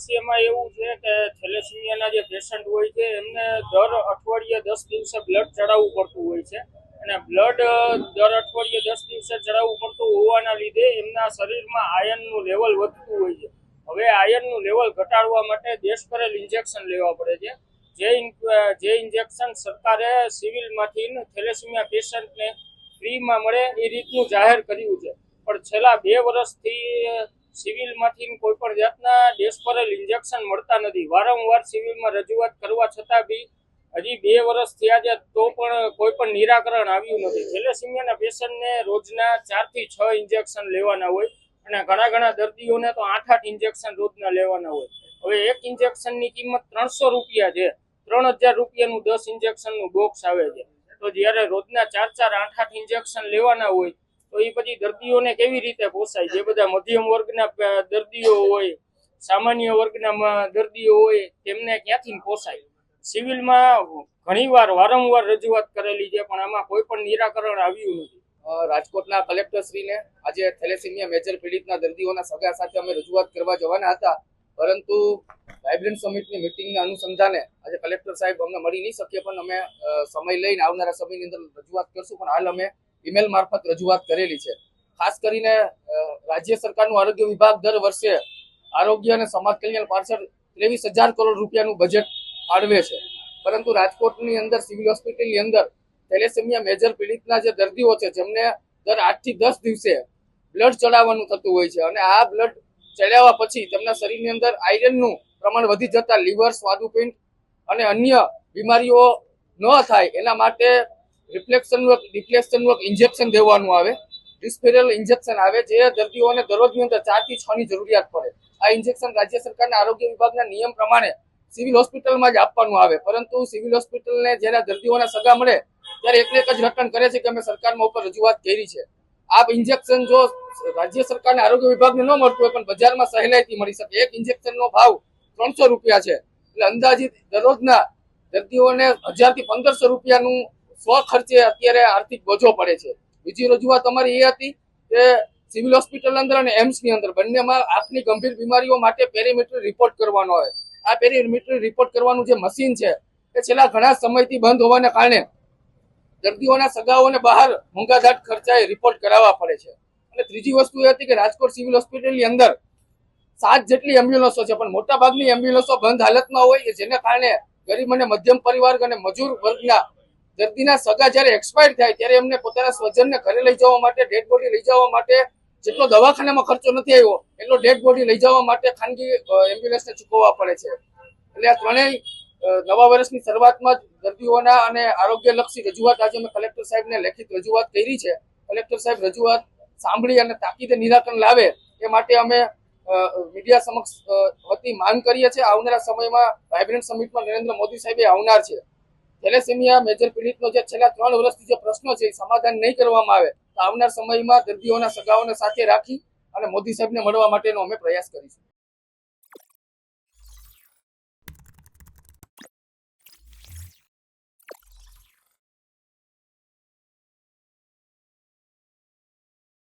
સમસ્યામાં એવું છે કે થેલેસેમિયાના જે પેશન્ટ હોય છે એમને દર અઠવાડિયે 10 દિવસે બ્લડ ચડાવવું પડતું હોય છે અને બ્લડ દર અઠવાડિયે 10 દિવસે ચડાવવું પડતું હોવાના લીધે એમના શરીરમાં આયર્નનું લેવલ વધતું હોય છે। હવે આયર્નનું લેવલ ઘટાડવા માટે દેશ કરેલ ઇન્જેક્શન લેવા પડે છે। જે ઇન્જેક્શન સરકારે સિવિલમાંથી થેલેસેમિયા પેશન્ટને ફ્રીમાં મળે એ રીતનું જાહેર કર્યું છે, પણ છેલ્લા 2 વર્ષથી સિવિલમાંથી કોઈ પણ જાતના દેશ કરેલ ઇન્જેક્શન મળતા નથી। વારંવાર સિવિલમાં રજૂઆત કરવા છતાં બી હજી 2 વર્ષ થયા છે તો પણ કોઈ પણ નિરાકરણ આવ્યું નથી। થેલેસેમિયાના પેશન્ટને રોજના 4 થી 6 ઇન્જેક્શન લેવાના હોય અને ઘણા દર્દીઓને તો 8 ઇન્જેક્શન રોજના લેવાના હોય। હવે એક ઇન્જેક્શનની કિંમત 300 રૂપિયા છે, 3000 રૂપિયાનું 10 ઇન્જેક્શનનું બોક્સ આવે છે। તો જ્યારે રોજના 4 8 ઇન્જેક્શન લેવાના હોય તો એ પછી દર્દીઓને કેવી રીતે પોસાય? જે બધા મધ્યમ વર્ગના દર્દીઓ હોય, સામાન્ય વર્ગના દર્દીઓ હોય, તેમને ક્યાંથી પોસાય? સિવિલમાં વારંવાર રજૂઆત કરેલી છે પણ આમાં કોઈ પણ નિરાકરણ આવ્યું નથી। રાજકોટના કલેક્ટરશ્રીને આજે થેલેસેમિયા મેજર પીડિતના દર્દીઓના સગા સાથે અમે રજૂઆત કરવા જવાના હતા, પરંતુ વાઇબ્રન્ટ સમિટની મિટિંગના અનુસંધાને આજે કલેક્ટર સાહેબ અમને મળી નહીં શકે, પણ અમે સમય લઈને આવનારા સમયની અંદર રજૂઆત કરશું। પણ હાલ અમે ઈમેલ મારફત રજૂઆત કરેલી છે। ખાસ કરીને રાજ્ય સરકારનું આરોગ્ય વિભાગ દર વર્ષે આરોગ્ય અને સમાજ કલ્યાણ પાછળ 23,000 કરોડ રૂપિયાનું બજેટ ફાળવે છે, પરંતુ રાજકોટની અંદર સિવિલ હોસ્પિટલની અંદર થેલેસેમિયા મેજર પીડિતના જે દર્દીઓ છે જેમને દર 8 થી 10 દિવસે બ્લડ ચડાવવાનું થતું હોય છે અને આ બ્લડ ચડાવ્યા પછી તેમના શરીરની અંદર આયર્નનું પ્રમાણ વધી જતા લીવર, સ્વાદુપિંડ અને અન્ય બીમારીઓ ન થાય એના માટે રિફ્લેક્શનનું ઇન્જેક્શન દેવાનું આવે, રિસ્પિરેલ ઇન્જેક્શન આવે, જે દર્દીઓને દરરોજની અંદર 4 થી 6 ની જરૂરિયાત પડે। આ ઇન્જેક્શન રાજ્ય સરકારના આરોગ્ય વિભાગના નિયમ પ્રમાણે સિવિલ હોસ્પિટલમાં જ આપવાનું આવે, પરંતુ સિવિલ હોસ્પિટલને જ્યારે દર્દીઓના સગા મળે ત્યારે એક જ રટણ કરે છે કે અમે સરકારમાં ઉપર રજૂઆત કરી છે। આ ઇન્જેક્શન જો રાજ્ય સરકારના આરોગ્ય વિભાગને ન મળતું હોય પણ બજારમાં સહેલાઈથી મળી શકે। એક ઇન્જેક્શનનો ભાવ 300 રૂપિયા છે, એટલે અંદાજિત દરરોજના દર્દીઓને 1000 થી 1500 રૂપિયાનું સ્વ ખર્ચે અત્યારે આર્થિક બોજો પડે છે। બીજી રજૂઆત અમારી એ હતી કે સિવિલ હોસ્પિટલ અંદર અને એમ્સની અંદર બંનેમાં આંખની ગંભીર બીમારીઓ માટે પેરીમેટ્રી રિપોર્ટ કરવાનો હોય। આ પેરીમેટ્રી રિપોર્ટ કરવાનું જે મશીન છે એ છેલ્લા ઘણા સમયથી બંધ હોવાને કારણે દર્દીઓના સગાઓને બહાર મોંઘાદાટ ખર્ચાએ રિપોર્ટ કરાવવા પડે છે। અને ત્રીજી વસ્તુ એ હતી કે રાજકોટ સિવિલ હોસ્પિટલની અંદર 7 જેટલી એમ્બ્યુલન્સો છે, પણ મોટા ભાગની એમ્બ્યુલન્સો બંધ હાલતમાં હોય કે જેને કારણે ગરીબ અને મધ્યમ પરિવાર અને મજૂર વર્ગના દર્દીના સગા જ્યારે એક્સપાયર થાય ત્યારે એમને પોતાના સ્વજનને ઘરે લઈ જવા માટે, ડેડ બોડી લઈ જવા માટે જેટલો દવાખાનામાં ખર્ચો નથી આવ્યો એટલો ડેડ બોડી લઈ જવા માટે ખાનગી એમ્બ્યુલન્સને ચૂકવવા પડે છે। એટલે આ ત્રણેય નવા વર્ષની શરૂઆતમાં જ દર્દીઓના અને આરોગ્યલક્ષી રજૂઆત આજે અમે કલેક્ટર સાહેબને લેખિત રજૂઆત કરી છે। કલેક્ટર સાહેબ રજૂઆત સાંભળી અને તાકીદે નિરાકરણ લાવે એ માટે અમે મીડિયા સમક્ષ વતી માંગ કરીએ છીએ। આવનારા સમયમાં વાઇબ્રન્ટ સમિટમાં નરેન્દ્ર મોદી સાહેબે આવનાર છે। થેલેસેમિયા મેજર પીડિતનો જે છેલ્લા 3 વર્ષથી જે પ્રશ્નો છે એ સમાધાન નહીં કરવામાં આવે તો આવનાર સમયમાં દર્દીઓના સગાઓને સાથે રાખી અને મોદી સાહેબને મળવા માટેનો અમે પ્રયાસ કરીશું।